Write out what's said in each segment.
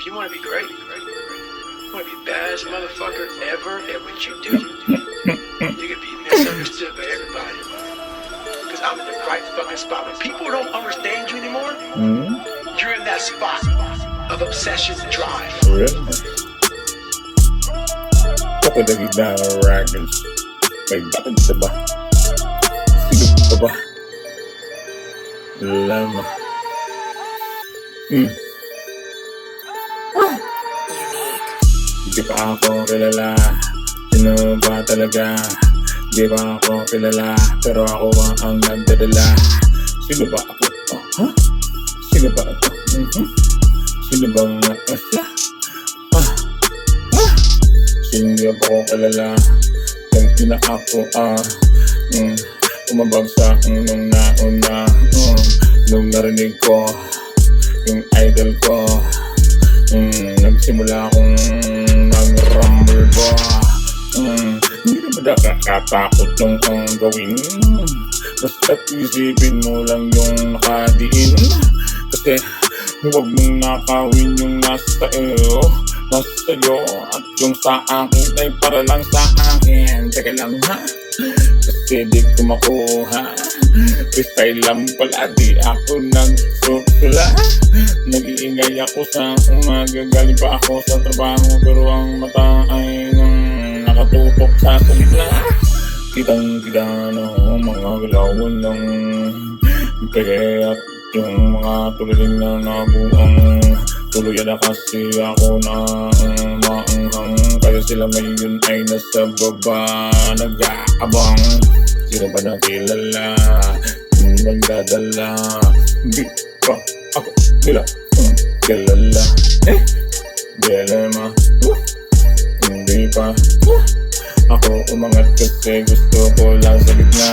if you want to be great, you want to be the baddest motherfucker ever at what you do, you can be misunderstood by everybody. Because I'm in the right fucking spot. When people don't understand you anymore, you're in that spot of obsession and drive. Really? Kapag nagiging raggles, may bakit sa ba? Sige pa ba? Lama. Di pa ako kilala, sino ba talaga? Di ba ako kilala, pero ako ang nagdadala. Sino ba ako? Sino ba ako? Sino bang siya? Hindi ako kilala, yung ina ako umabagsak nung nauna, nung narinig ko yung idol ko, nagsimula akong nag-rumble ba. Hindi naman nakakatakot yung ang gawin, basta't isipin mo lang yung nakadiin. Kasi huwag mong nakawin yung nasa iyo, at yung sa akin ay para lang sa akin. Teka lang ha, kasi di ko makuha. Freestyle lang pala, di ako nagsusula. Nag-iingay ako sa umaga, galing pa ako sa trabaho, pero ang mata ay nakatutok sa salita. Kitang-kita mga galawan ng peke at yung mga tuloy na nabuang. Tuluyan na kasi ako na maanghang, kaya sila ngayon ay nasa baba nag-aabang. Sino ba na kilala? Sino bang dadala? Hindi pa ako nila kilala. Dilema, hindi pa ako umangat kasi gusto ko lang sa gitna.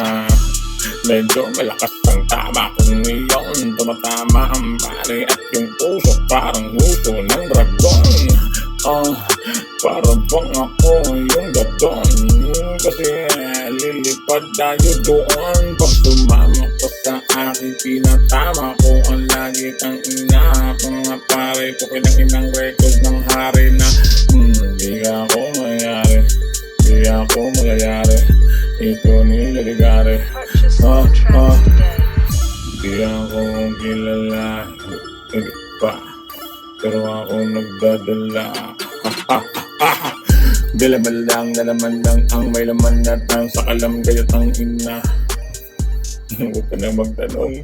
Medyo malakas ang tama kung ngayon tumatama ang pare at yung puso parang huso ng dragon. Para bang ako yung gadon, kasi lilipad tayo doon. Pag sumama ka sa akin, pinatama ko ang lagi kang ina. Mga pare, pukin ang inang record ng hari na di ako mayayari, di ako mayayari. Ito nilaligari. Di ako kilala, hindi pa, pero ako nagdadala. Dalaman lang na naman lang ang may laman at ang sakalam kaya't ang ina. Huwag ka na magtanong.